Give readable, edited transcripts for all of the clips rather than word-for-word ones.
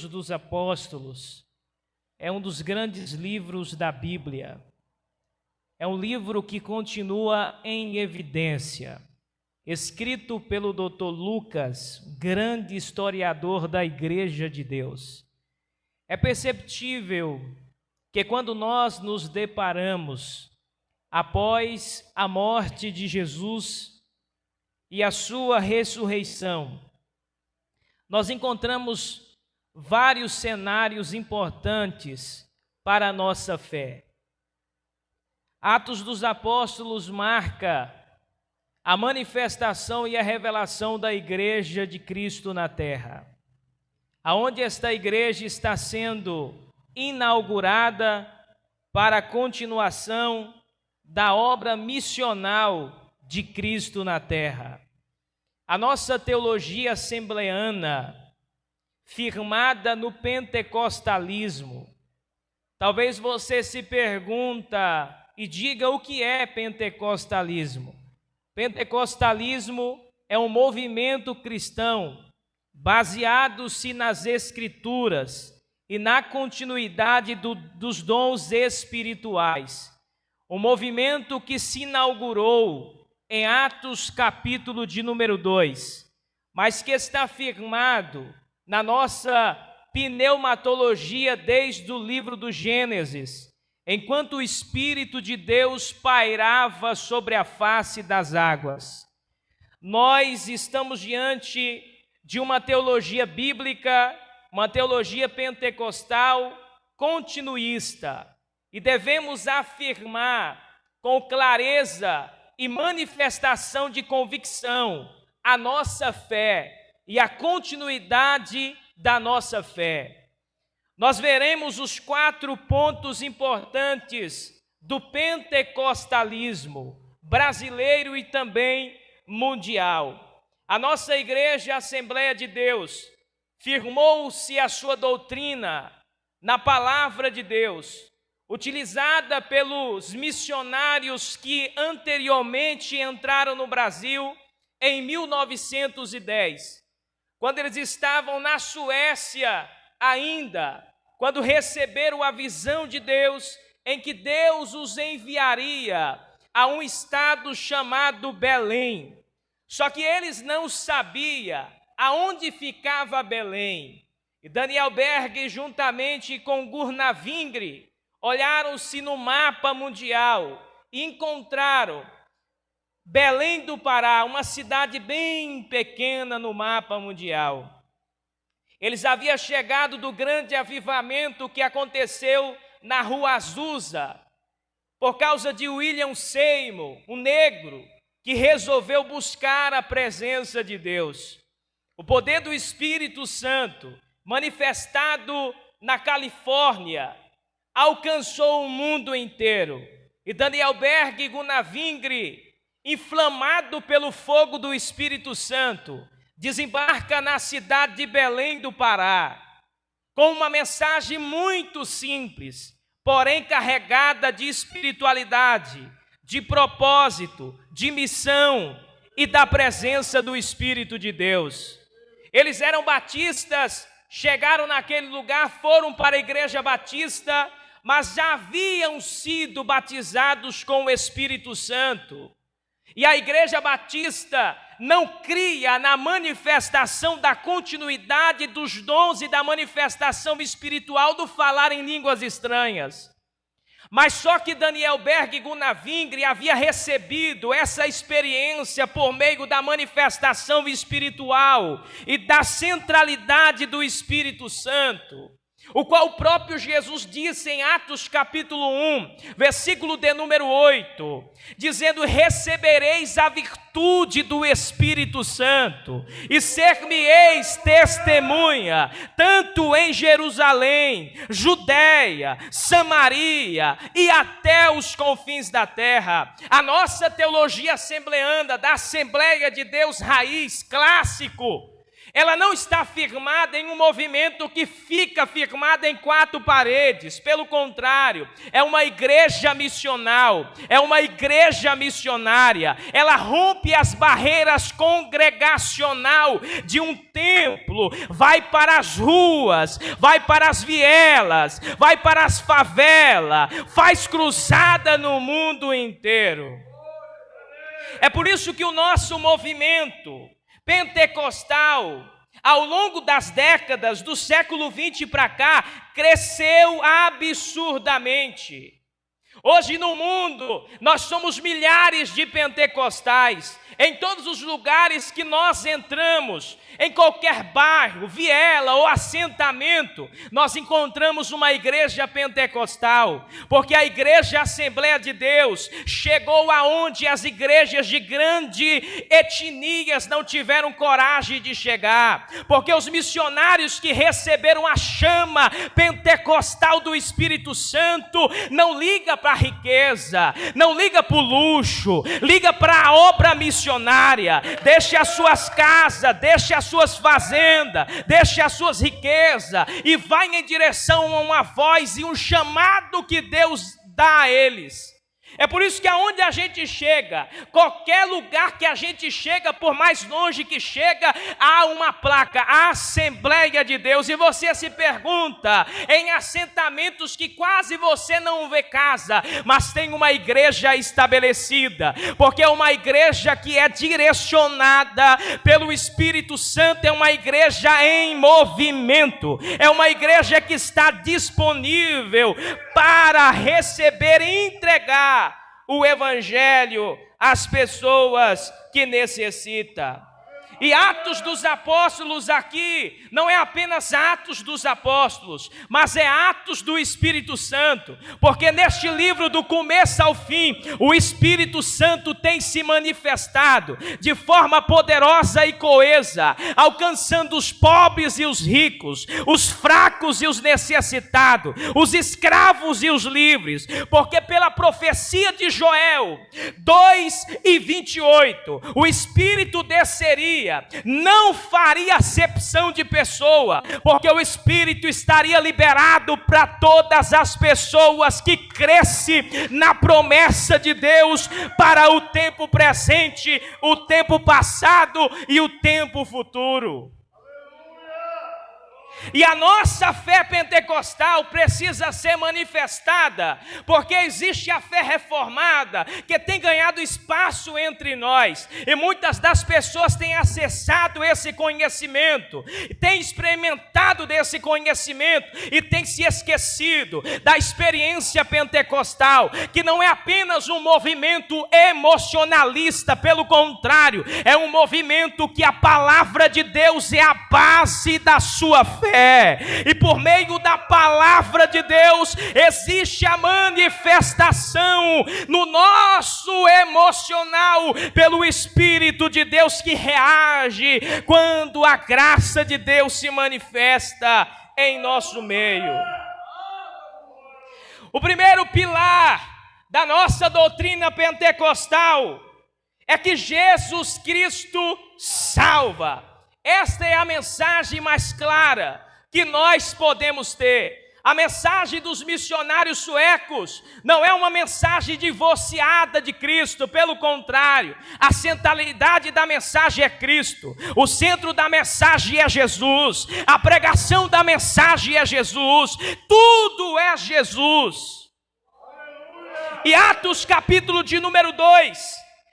dos Apóstolos é um dos grandes livros da Bíblia. É um livro que continua em evidência, escrito pelo Dr. Lucas, grande historiador da Igreja de Deus. É perceptível que quando nós nos deparamos após a morte de Jesus e a sua ressurreição, nós encontramos vários cenários importantes para a nossa fé. Atos dos Apóstolos marca a manifestação e a revelação da Igreja de Cristo na terra, aonde esta igreja está sendo inaugurada para a continuação da obra missional de Cristo na terra. A nossa teologia assembleana, firmada no pentecostalismo. Talvez você se pergunta e diga o que é pentecostalismo. Pentecostalismo é um movimento cristão baseado-se nas Escrituras e na continuidade dos dons espirituais. Um movimento que se inaugurou em Atos capítulo de número 2, mas que está firmado na nossa pneumatologia desde o livro do Gênesis, enquanto o Espírito de Deus pairava sobre a face das águas. Nós estamos diante de uma teologia bíblica, uma teologia pentecostal continuista, e devemos afirmar com clareza e manifestação de convicção a nossa fé e a continuidade da nossa fé. Nós veremos os 4 pontos importantes do pentecostalismo brasileiro e também mundial. A nossa igreja, a Assembleia de Deus, firmou-se a sua doutrina na palavra de Deus, utilizada pelos missionários que anteriormente entraram no Brasil em 1910. Quando eles estavam na Suécia ainda, quando receberam a visão de Deus, em que Deus os enviaria a um estado chamado Belém. Só que eles não sabiam aonde ficava Belém. E Daniel Berg, juntamente com Gurnavingre, olharam-se no mapa mundial e encontraram Belém do Pará, uma cidade bem pequena no mapa mundial. Eles haviam chegado do grande avivamento que aconteceu na Rua Azusa, por causa de William Seymour, um negro que resolveu buscar a presença de Deus. O poder do Espírito Santo, manifestado na Califórnia, alcançou o mundo inteiro. E Daniel Berg e Gurnavingre, inflamado pelo fogo do Espírito Santo, desembarca na cidade de Belém do Pará, com uma mensagem muito simples, porém carregada de espiritualidade, de propósito, de missão e da presença do Espírito de Deus. Eles eram batistas, chegaram naquele lugar, foram para a igreja batista, mas já haviam sido batizados com o Espírito Santo. E a igreja batista não cria na manifestação da continuidade dos dons e da manifestação espiritual do falar em línguas estranhas. Mas só que Daniel Berg e Gurnavingre havia recebido essa experiência por meio da manifestação espiritual e da centralidade do Espírito Santo, o qual o próprio Jesus disse em Atos capítulo 1, versículo de número 8, dizendo: recebereis a virtude do Espírito Santo e ser-me-eis testemunha, tanto em Jerusalém, Judéia, Samaria e até os confins da terra. A nossa teologia assembleana, da Assembleia de Deus raiz, clássico, Ela não está firmada em um movimento que fica firmada em quatro paredes. Pelo contrário, é uma igreja missional, é uma igreja missionária. Ela rompe as barreiras congregacional de um templo, vai para as ruas, vai para as vielas, vai para as favelas, faz cruzada no mundo inteiro. É por isso que o nosso movimento pentecostal, ao longo das décadas do século 20 para cá, cresceu absurdamente. Hoje no mundo, nós somos milhares de pentecostais. Em todos os lugares que nós entramos, em qualquer bairro, viela ou assentamento, nós encontramos uma igreja pentecostal, porque a igreja Assembleia de Deus chegou aonde as igrejas de grande etnias não tiveram coragem de chegar, porque os missionários que receberam a chama pentecostal do Espírito Santo não liga para a riqueza, não liga para o luxo, liga para a obra missionária. Deixe as suas casas, deixe as suas fazendas, deixe as suas riquezas e vai em direção a uma voz e um chamado que Deus dá a eles. É por isso que aonde a gente chega, qualquer lugar que a gente chega, por mais longe que chega, há uma placa, a Assembleia de Deus. E você se pergunta, em assentamentos que quase você não vê casa, mas tem uma igreja estabelecida, porque é uma igreja que é direcionada pelo Espírito Santo, é uma igreja em movimento, é uma igreja que está disponível para receber e entregar o evangelho às pessoas que necessitam. E Atos dos Apóstolos aqui não é apenas Atos dos Apóstolos, mas é Atos do Espírito Santo, porque neste livro, do começo ao fim, o Espírito Santo tem se manifestado de forma poderosa e coesa, alcançando os pobres e os ricos, os fracos e os necessitados, os escravos e os livres, porque pela profecia de Joel 2:28, o Espírito desceria, não faria acepção de pessoa, porque o Espírito estaria liberado para todas as pessoas que crescem na promessa de Deus para o tempo presente, o tempo passado e o tempo futuro. E a nossa fé pentecostal precisa ser manifestada, porque existe a fé reformada que tem ganhado espaço entre nós, e muitas das pessoas têm acessado esse conhecimento, têm experimentado desse conhecimento e têm se esquecido da experiência pentecostal, que não é apenas um movimento emocionalista, pelo contrário, é um movimento que a palavra de Deus é a base da sua fé. E por meio da palavra de Deus existe a manifestação no nosso emocional pelo Espírito de Deus, que reage quando a graça de Deus se manifesta em nosso meio. O primeiro pilar da nossa doutrina pentecostal é que Jesus Cristo salva. Esta é a mensagem mais clara que nós podemos ter. A mensagem dos missionários suecos não é uma mensagem divorciada de Cristo, pelo contrário, a centralidade da mensagem é Cristo, o centro da mensagem é Jesus, a pregação da mensagem é Jesus, tudo é Jesus. E Atos capítulo de número 2,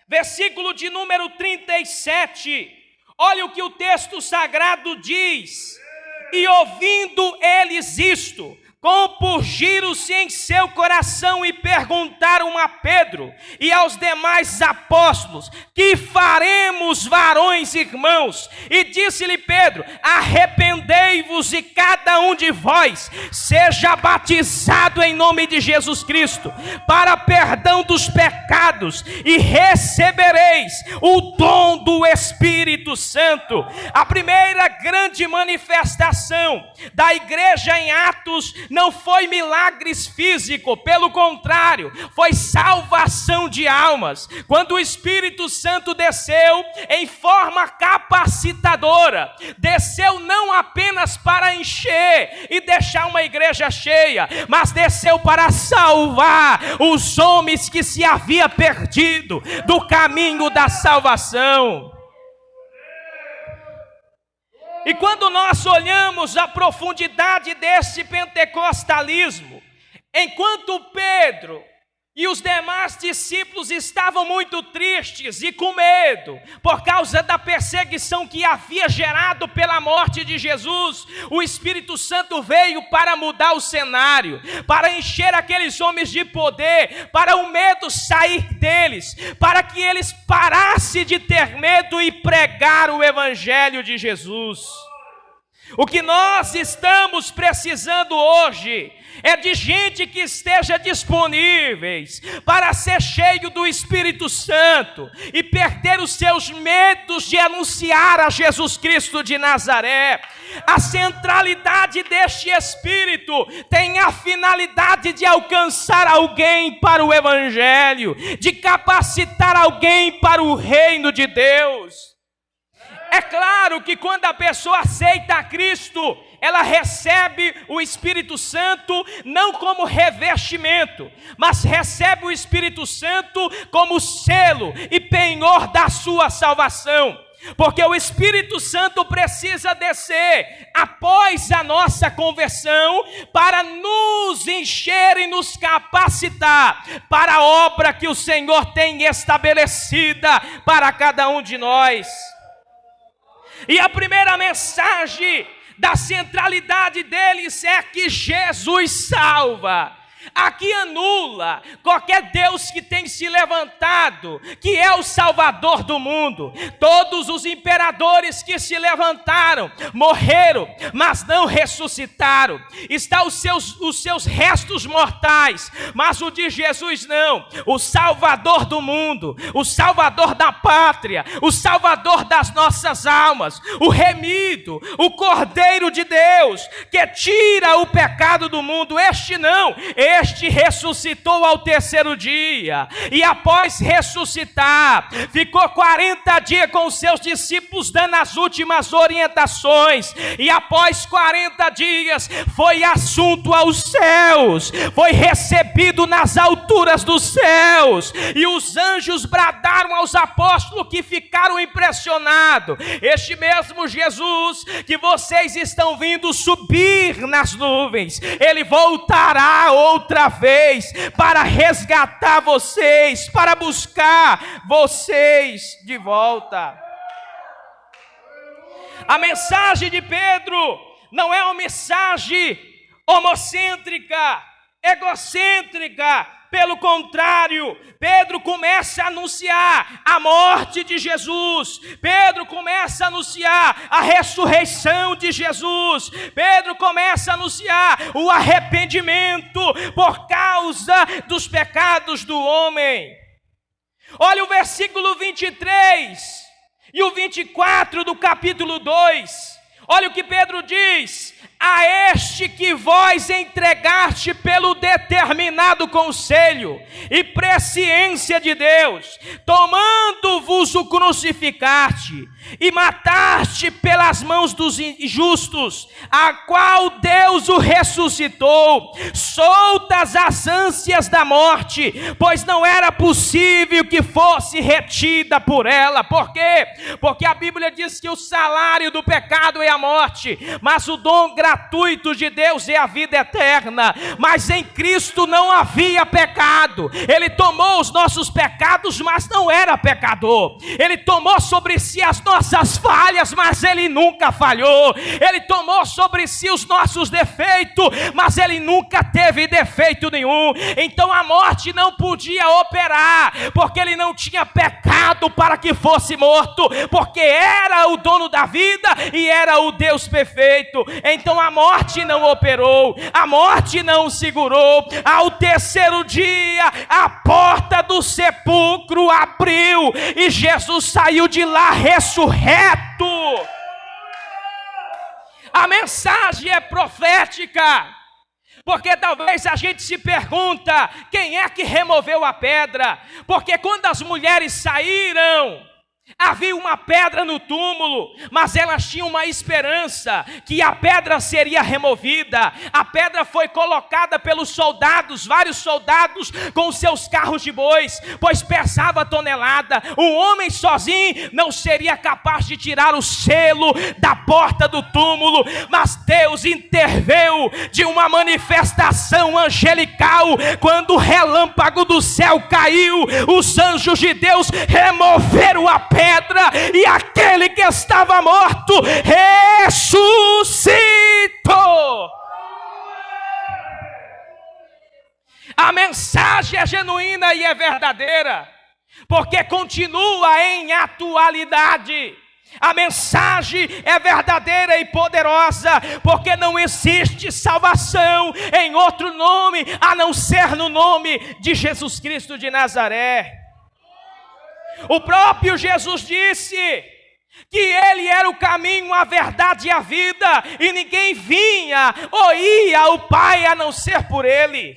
versículo de número 37, olha o que o texto sagrado diz: e ouvindo eles isto, compurgiram-se em seu coração e perguntaram a Pedro e aos demais apóstolos: que faremos, varões irmãos? E disse-lhe Pedro: arrependei-vos e cada um de vós seja batizado em nome de Jesus Cristo para perdão dos pecados e recebereis o dom do Espírito Santo. A primeira grande manifestação da igreja em Atos não foi milagres físicos, pelo contrário, foi salvação de almas. Quando o Espírito Santo desceu em forma capacitadora, desceu não apenas para encher e deixar uma igreja cheia, mas desceu para salvar os homens que se havia perdido do caminho da salvação. E quando nós olhamos a profundidade desse pentecostalismo, enquanto Pedro e os demais discípulos estavam muito tristes e com medo, por causa da perseguição que havia gerado pela morte de Jesus, o Espírito Santo veio para mudar o cenário, para encher aqueles homens de poder, para o medo sair deles, para que eles parassem de ter medo e pregar o Evangelho de Jesus. O que nós estamos precisando hoje é de gente que esteja disponíveis para ser cheio do Espírito Santo e perder os seus medos de anunciar a Jesus Cristo de Nazaré. A centralidade deste Espírito tem a finalidade de alcançar alguém para o Evangelho, de capacitar alguém para o reino de Deus. É claro que quando a pessoa aceita a Cristo, ela recebe o Espírito Santo não como revestimento, mas recebe o Espírito Santo como selo e penhor da sua salvação. Porque o Espírito Santo precisa descer após a nossa conversão para nos encher e nos capacitar para a obra que o Senhor tem estabelecida para cada um de nós. E a primeira mensagem da centralidade deles é que Jesus salva. Aqui anula qualquer Deus que tem se levantado, que é o Salvador do mundo. Todos os imperadores que se levantaram morreram, mas não ressuscitaram. Está os seus restos mortais, mas o de Jesus não. O Salvador do mundo, o Salvador da pátria, o Salvador das nossas almas, o remido, o Cordeiro de Deus, que tira o pecado do mundo. Este não, este ressuscitou ao terceiro dia, e após ressuscitar, ficou 40 dias com os seus discípulos dando as últimas orientações, e após 40 dias foi assunto aos céus, foi recebido nas alturas dos céus, e os anjos bradaram aos apóstolos que ficaram impressionados: este mesmo Jesus que vocês estão vindo subir nas nuvens, ele voltará outra vez para resgatar vocês, para buscar vocês de volta. A mensagem de Pedro não é uma mensagem homocêntrica, egocêntrica. Pelo contrário, Pedro começa a anunciar a morte de Jesus. Pedro começa a anunciar a ressurreição de Jesus. Pedro começa a anunciar o arrependimento por causa dos pecados do homem. Olha o versículo 23 e o 24 do capítulo 2. Olha o que Pedro diz: a este que vós entregaste pelo determinado conselho e presciência de Deus, tomando-vos o crucificaste e mataste pelas mãos dos injustos, a qual Deus o ressuscitou, soltas as ânsias da morte, pois não era possível que fosse retida por ela. Por quê? Porque a Bíblia diz que o salário do pecado é a morte, mas o dom gratuito de Deus é a vida eterna. Mas em Cristo não havia pecado. Ele tomou os nossos pecados, mas não era pecador. Ele tomou sobre si as nossas falhas, mas ele nunca falhou. Ele tomou sobre si os nossos defeitos, mas ele nunca teve defeito nenhum. Então a morte não podia operar, porque ele não tinha pecado para que fosse morto, porque era o dono da vida e era o Deus perfeito. Então a morte não operou, a morte não segurou. Ao terceiro dia, a porta do sepulcro abriu e Jesus saiu de lá ressurreto. A mensagem é profética. Porque talvez a gente se pergunta, quem é que removeu a pedra? Porque quando as mulheres saíram, havia uma pedra no túmulo, mas elas tinham uma esperança que a pedra seria removida. A pedra foi colocada pelos soldados, vários soldados com seus carros de bois, pois pesava tonelada. Um homem sozinho não seria capaz de tirar o selo da porta do túmulo, mas Deus interveio de uma manifestação angelical. Quando o relâmpago do céu caiu, os anjos de Deus removeram a pedra, e aquele que estava morto ressuscitou. A mensagem é genuína e é verdadeira, porque continua em atualidade. A mensagem é verdadeira e poderosa, porque não existe salvação em outro nome a não ser no nome de Jesus Cristo de Nazaré. O próprio Jesus disse que Ele era o caminho, a verdade e a vida, e ninguém vinha ou ia ao Pai a não ser por Ele.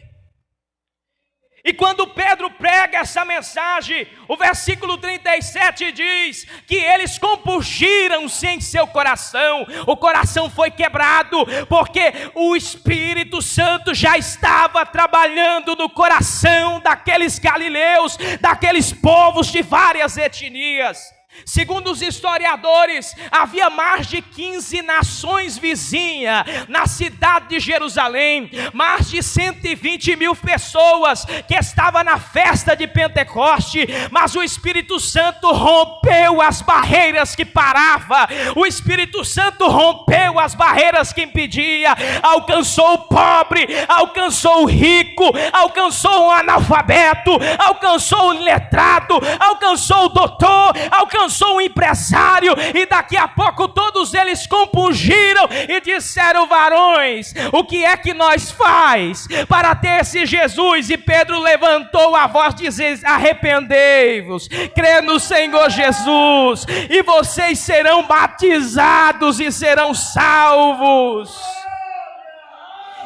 E quando Pedro prega essa mensagem, o versículo 37 diz que eles compungiram-se em seu coração. O coração foi quebrado, porque o Espírito Santo já estava trabalhando no coração daqueles galileus, daqueles povos de várias etnias. Segundo os historiadores, havia mais de 15 nações vizinhas na cidade de Jerusalém, mais de 120 mil pessoas que estavam na festa de Pentecoste, mas o Espírito Santo rompeu as barreiras que paravam, o Espírito Santo rompeu as barreiras que impedia, alcançou o pobre, alcançou o rico, alcançou o analfabeto, alcançou o letrado, alcançou o doutor, alcançou o empresário, e daqui a pouco todos eles compungiram e disseram: varões, o que é que nós faz para ter esse Jesus? E Pedro levantou a voz e disse: arrependei-vos, crê no Senhor Jesus, e vocês serão batizados e serão salvos.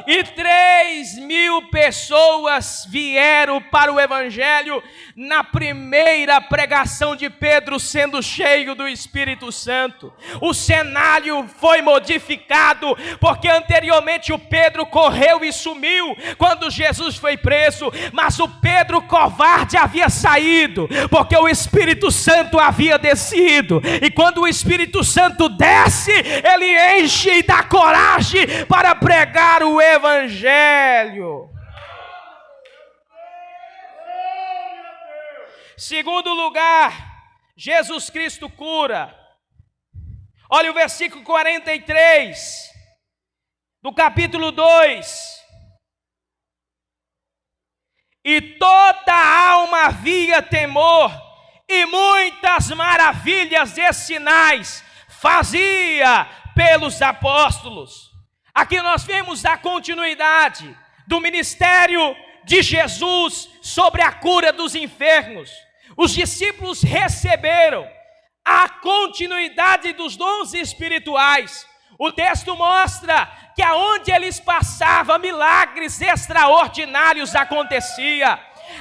E 3.000 pessoas vieram para o Evangelho na primeira pregação de Pedro, sendo cheio do Espírito Santo. O cenário foi modificado, porque anteriormente o Pedro correu e sumiu quando Jesus foi preso, mas o Pedro covarde havia saído, porque o Espírito Santo havia descido, e quando o Espírito Santo desce, ele enche e dá coragem para pregar o Evangelho. Segundo lugar, Jesus Cristo cura. Olha o versículo 43 do capítulo 2. E toda a alma havia temor, e muitas maravilhas e sinais fazia pelos apóstolos. Aqui nós vemos a continuidade do ministério de Jesus sobre a cura dos enfermos. Os discípulos receberam a continuidade dos dons espirituais. O texto mostra que aonde eles passavam, milagres extraordinários aconteciam.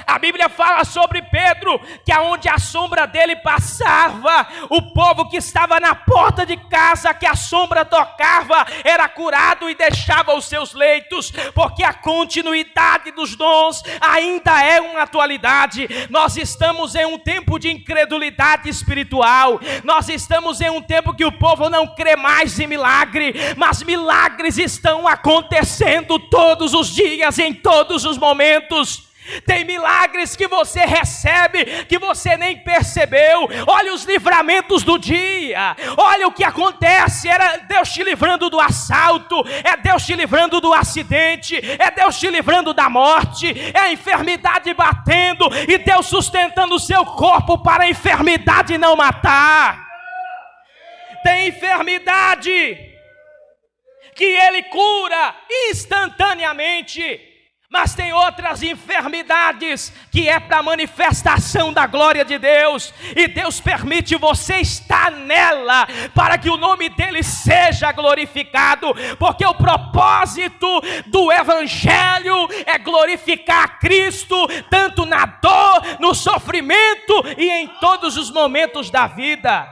A Bíblia fala sobre Pedro, que aonde a sombra dele passava, o povo que estava na porta de casa, que a sombra tocava, era curado e deixava os seus leitos, porque a continuidade dos dons ainda é uma atualidade. Nós estamos em um tempo de incredulidade espiritual, nós estamos em um tempo que o povo não crê mais em milagre, mas milagres estão acontecendo todos os dias, em todos os momentos. Tem milagres que você recebe, que você nem percebeu. Olha os livramentos do dia, olha o que acontece. Era Deus te livrando do assalto, é Deus te livrando do acidente, é Deus te livrando da morte, é a enfermidade batendo e Deus sustentando o seu corpo para a enfermidade não matar. Tem enfermidade que Ele cura instantaneamente, Mas tem outras enfermidades que é para manifestação da glória de Deus, e Deus permite você estar nela para que o nome dele seja glorificado, porque o propósito do evangelho é glorificar a Cristo, tanto na dor, no sofrimento e em todos os momentos da vida.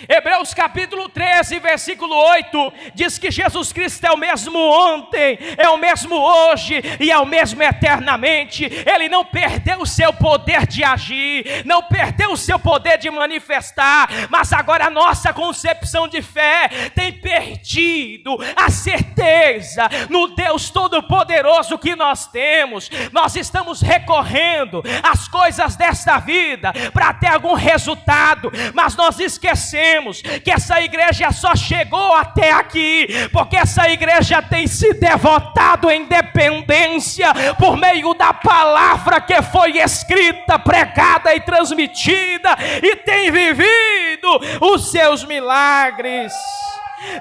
Hebreus capítulo 13, versículo 8, diz que Jesus Cristo é o mesmo ontem, é o mesmo hoje e é o mesmo eternamente. Ele não perdeu o seu poder de agir, não perdeu o seu poder de manifestar, mas agora a nossa concepção de fé tem perdido a certeza no Deus Todo-Poderoso que nós temos. Nós estamos recorrendo às coisas desta vida para ter algum resultado, mas nós esquecemos que essa igreja só chegou até aqui porque essa igreja tem se devotado em dependência por meio da palavra que foi escrita, pregada e transmitida, e tem vivido os seus milagres.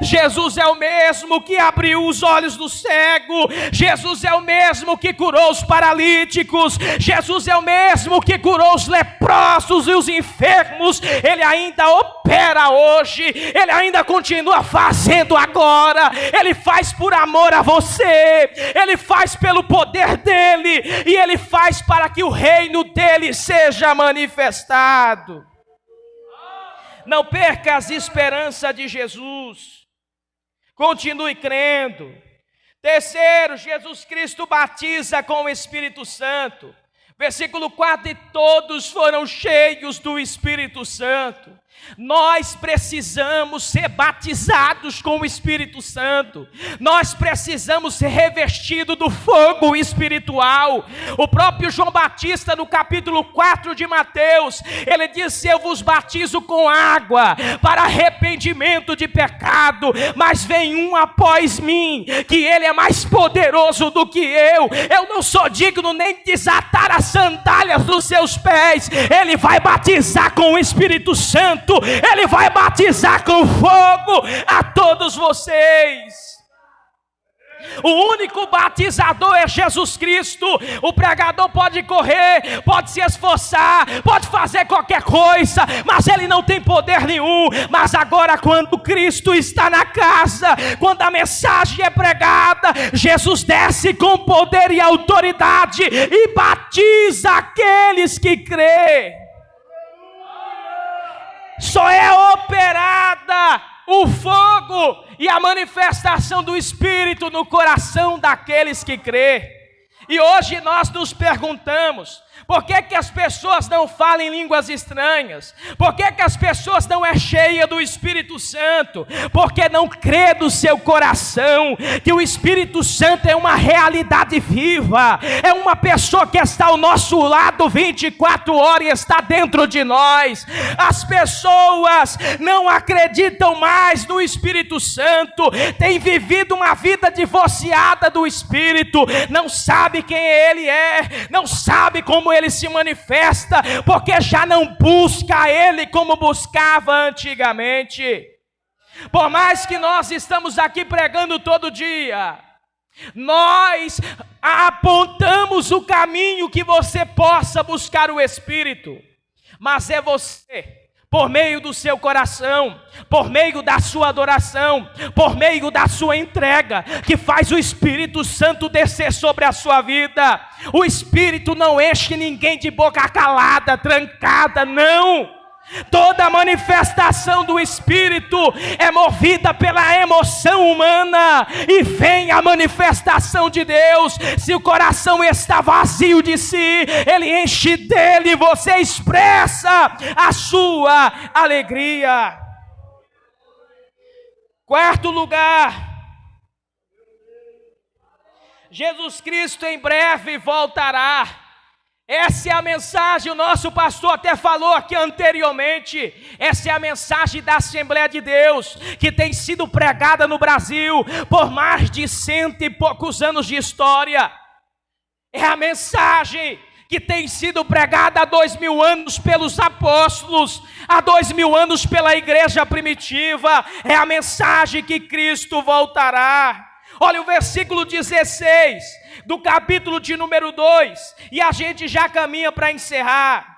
Jesus é o mesmo que abriu os olhos do cego, Jesus é o mesmo que curou os paralíticos, Jesus é o mesmo que curou os leprosos e os enfermos. Ele ainda opera hoje, ele ainda continua fazendo agora. Ele faz por amor a você, ele faz pelo poder dele, e ele faz para que o reino dele seja manifestado. Não perca as esperanças de Jesus. Continue crendo. Terceiro, Jesus Cristo batiza com o Espírito Santo. Versículo 4, e todos foram cheios do Espírito Santo. Nós precisamos ser batizados com o Espírito Santo. Nós precisamos ser revestidos do fogo espiritual. O próprio João Batista, no capítulo 4 de Mateus, ele disse: eu vos batizo com água para arrependimento de pecado, mas vem um após mim, que ele é mais poderoso do que eu não sou digno nem de desatar as sandálias dos seus pés. Ele vai batizar com o Espírito Santo, ele vai batizar com fogo a todos vocês. O único batizador é Jesus Cristo. O pregador pode correr, pode se esforçar, pode fazer qualquer coisa, mas ele não tem poder nenhum. Mas agora, quando Cristo está na casa, quando a mensagem é pregada, Jesus desce com poder e autoridade e batiza aqueles que crêem. Só é operada o fogo e a manifestação do Espírito no coração daqueles que crêem. E hoje nós nos perguntamos: por que que as pessoas não falam em línguas estranhas? Por que que as pessoas não é cheias do Espírito Santo? Porque não crê no seu coração que o Espírito Santo é uma realidade viva, é uma pessoa que está ao nosso lado 24 horas e está dentro de nós. As pessoas não acreditam mais no Espírito Santo, têm vivido uma vida divorciada do Espírito, não sabe quem ele é, não sabe como ele se manifesta, porque já não busca ele como buscava antigamente. Por mais que nós estamos aqui pregando todo dia, nós apontamos o caminho que você possa buscar o Espírito, mas é você, por meio do seu coração, por meio da sua adoração, por meio da sua entrega, que faz o Espírito Santo descer sobre a sua vida. O Espírito não enche ninguém de boca calada, trancada, não. Toda manifestação do Espírito é movida pela emoção humana, e vem a manifestação de Deus. Se o coração está vazio de si, ele enche dele, e você expressa a sua alegria. Quarto lugar, Jesus Cristo em breve voltará. Essa é a mensagem, o nosso pastor até falou aqui anteriormente. Essa é a mensagem da Assembleia de Deus, que tem sido pregada no Brasil por mais de 100 e poucos anos de história. É a mensagem que tem sido pregada há 2000 anos pelos apóstolos, há 2000 anos pela igreja primitiva. É a mensagem que Cristo voltará. Olha o versículo 16 do capítulo de número 2, e a gente já caminha para encerrar.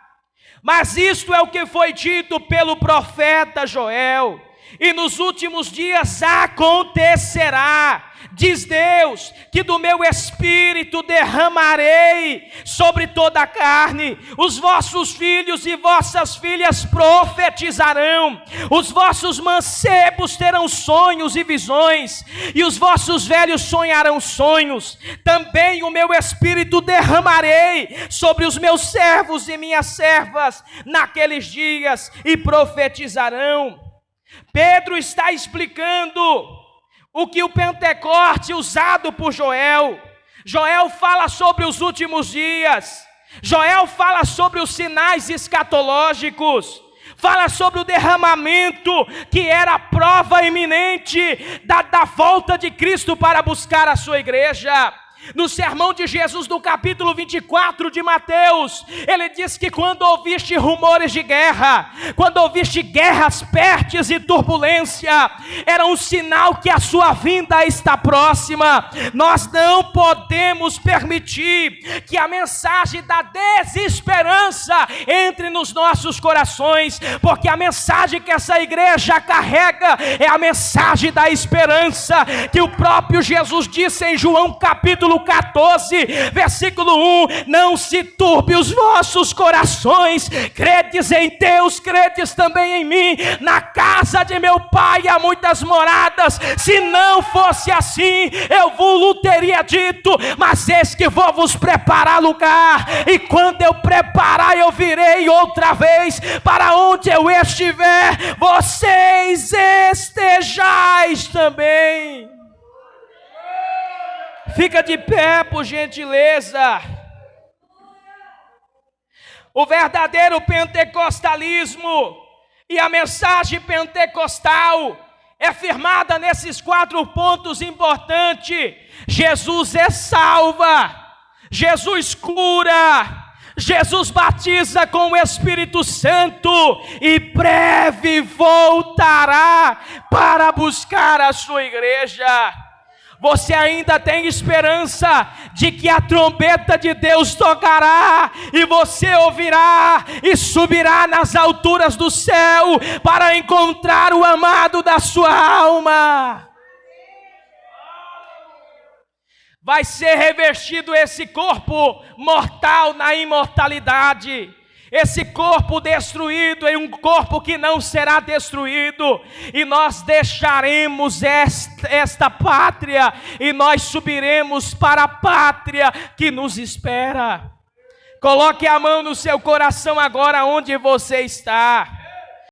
Mas isto é o que foi dito pelo profeta Joel: e nos últimos dias acontecerá, diz Deus, que do meu espírito derramarei sobre toda a carne. Os vossos filhos e vossas filhas profetizarão, os vossos mancebos terão sonhos e visões, e os vossos velhos sonharão sonhos. Também o meu espírito derramarei sobre os meus servos e minhas servas naqueles dias, e profetizarão. Pedro está explicando o que o Pentecoste usado por Joel. Joel fala sobre os últimos dias. Joel fala sobre os sinais escatológicos. Fala sobre o derramamento, que era a prova iminente da volta de Cristo para buscar a sua igreja. No sermão de Jesus, no capítulo 24 de Mateus, ele diz que quando ouviste rumores de guerra, quando ouviste guerras, pestes e turbulência, era um sinal que a sua vinda está próxima. Nós não podemos permitir que a mensagem da desesperança entre nos nossos corações, porque a mensagem que essa igreja carrega é a mensagem da esperança, que o próprio Jesus disse em João capítulo 14, versículo 1: não se turbe os vossos corações, credes em Deus, credes também em mim. Na casa de meu pai há muitas moradas, se não fosse assim, eu vos teria dito, mas eis que vou vos preparar lugar, e quando eu preparar, eu virei outra vez, para onde eu estiver, vocês estejais também. Fica de pé, por gentileza. O verdadeiro pentecostalismo e a mensagem pentecostal é firmada nesses 4 pontos importantes. Jesus salva, Jesus cura, Jesus batiza com o Espírito Santo, e breve voltará para buscar a sua igreja. Você ainda tem esperança de que a trombeta de Deus tocará, e você ouvirá e subirá nas alturas do céu para encontrar o amado da sua alma. Vai ser revestido esse corpo mortal na imortalidade. Esse corpo destruído é um corpo que não será destruído, e nós deixaremos esta pátria, e nós subiremos para a pátria que nos espera. Coloque a mão no seu coração agora onde você está.